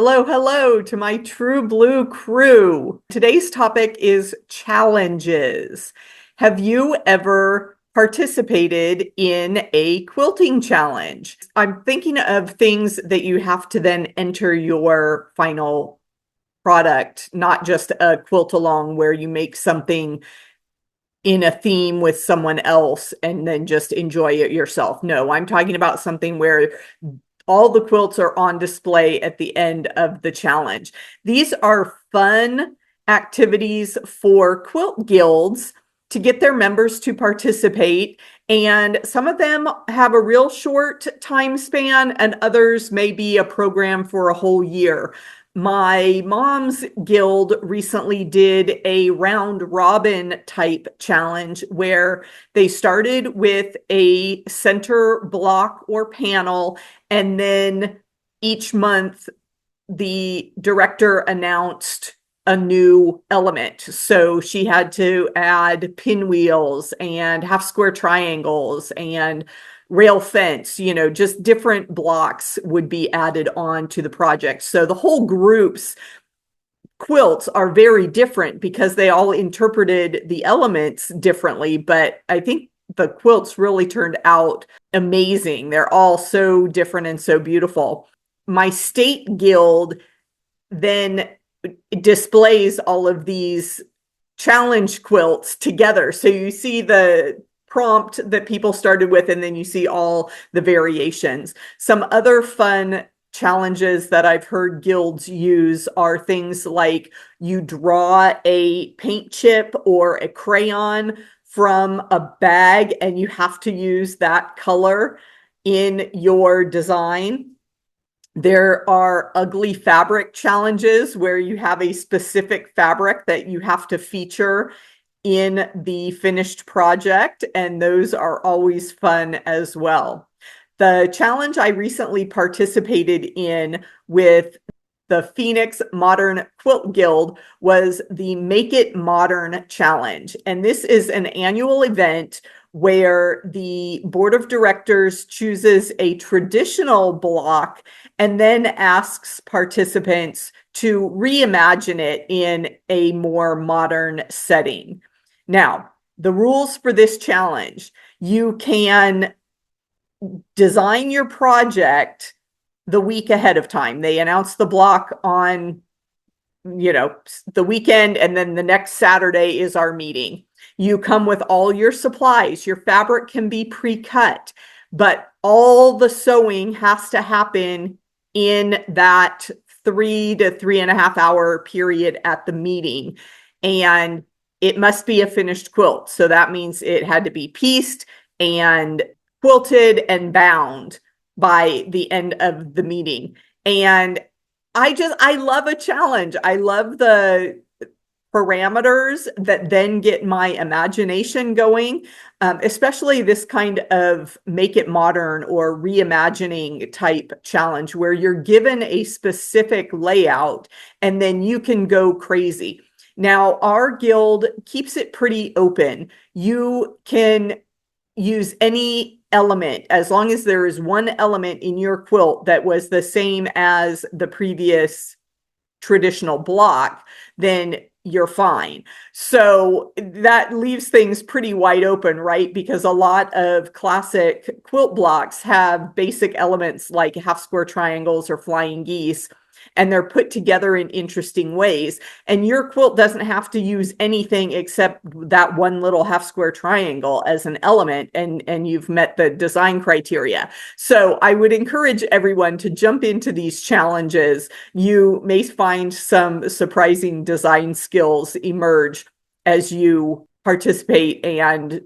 Hello, hello to my True Blue crew. Today's topic is challenges. Have you ever participated in a quilting challenge? I'm thinking of things that you have to then enter your final product, not just a quilt along where you make something in a theme with someone else and then just enjoy it yourself. No, I'm talking about something where all the quilts are on display at the end of the challenge. These are fun activities for quilt guilds to get their members to participate. And some of them have a real short time span, and others may be a program for a whole year. My mom's guild recently did a round robin type challenge where they started with a center block or panel, and then each month the director announced a new element. So she had to add pinwheels and half square triangles and rail fence, just different blocks would be added on to the project. So the whole group's quilts are very different because they all interpreted the elements differently, but I think the quilts really turned out amazing. They're all so different and so beautiful. My state guild then displays all of these challenge quilts together. So you see the prompt that people started with, and then you see all the variations. Some other fun challenges that I've heard guilds use are things like you draw a paint chip or a crayon from a bag and you have to use that color in your design. There are ugly fabric challenges where you have a specific fabric that you have to feature in the finished project, and those are always fun as well. The challenge I recently participated in with the Phoenix Modern Quilt Guild was the Make It Modern Challenge. And this is an annual event where the board of directors chooses a traditional block and then asks participants to reimagine it in a more modern setting. Now, the rules for this challenge: you can design your project the week ahead of time. They announce the block on, the weekend, and then the next Saturday is our meeting. You come with all your supplies. Your fabric can be pre-cut, but all the sewing has to happen in that 3 to 3.5 hour period at the meeting. And it must be a finished quilt. So that means it had to be pieced and quilted and bound by the end of the meeting. And I love a challenge. I love the parameters that then get my imagination going, especially this kind of make it modern or reimagining type challenge where you're given a specific layout and then you can go crazy. Now, our guild keeps it pretty open. You can use any element as long as there is one element in your quilt that was the same as the previous traditional block, then you're fine. So that leaves things pretty wide open, right? Because a lot of classic quilt blocks have basic elements like half square triangles or flying geese, and they're put together in interesting ways. And your quilt doesn't have to use anything except that one little half square triangle as an element, and you've met the design criteria. So I would encourage everyone to jump into these challenges. You may find some surprising design skills emerge as you participate and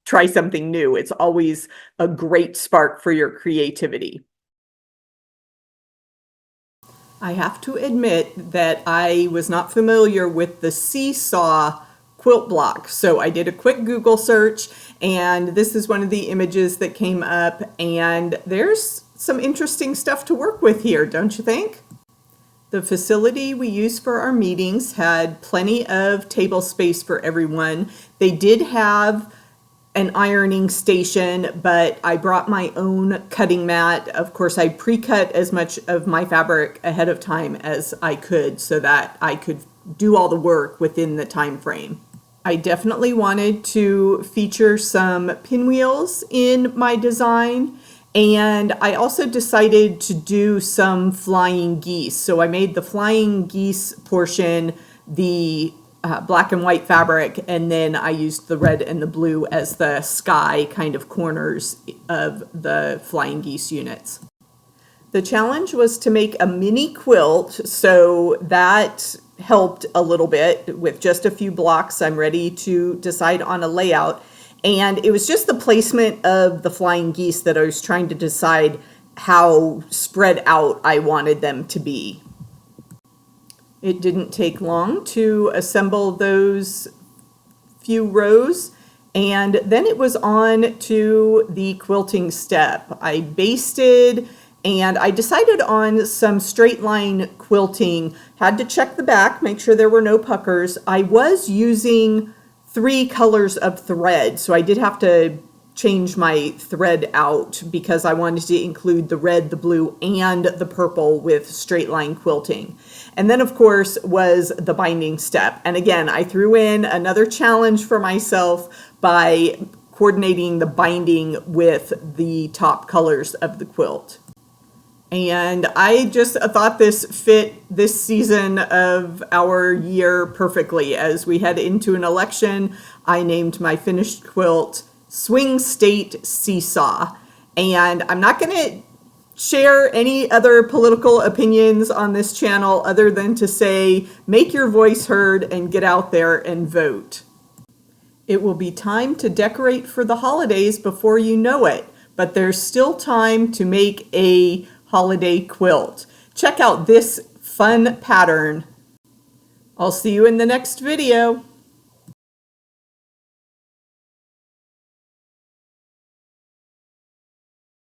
try something new. It's always a great spark for your creativity. I have to admit that I was not familiar with the seesaw quilt block. So I did a quick Google search, and this is one of the images that came up, and there's some interesting stuff to work with here, don't you think? The facility we used for our meetings had plenty of table space for everyone. They did have an ironing station, but I brought my own cutting mat. Of course, I pre-cut as much of my fabric ahead of time as I could so that I could do all the work within the time frame. I definitely wanted to feature some pinwheels in my design, and I also decided to do some flying geese. So I made the flying geese portion the black and white fabric, and then I used the red and the blue as the sky kind of corners of the flying geese units. The challenge was to make a mini quilt, so that helped a little bit. With just a few blocks, I'm ready to decide on a layout. And it was just the placement of the flying geese that I was trying to decide how spread out I wanted them to be. It didn't take long to assemble those few rows, and then it was on to the quilting step. I basted, and I decided on some straight line quilting. Had to check the back, make sure there were no puckers. I was using 3 colors of thread, so I did have to change my thread out because I wanted to include the red, the blue, and the purple with straight line quilting. And then, of course, was the binding step. And again, I threw in another challenge for myself by coordinating the binding with the top colors of the quilt. And I just thought this fit this season of our year perfectly. As we head into an election, I named my finished quilt Swing State Seesaw. And I'm not going to share any other political opinions on this channel other than to say, make your voice heard and get out there and vote. It will be time to decorate for the holidays before you know it, but there's still time to make a holiday quilt. Check out this fun pattern. I'll see you in the next video.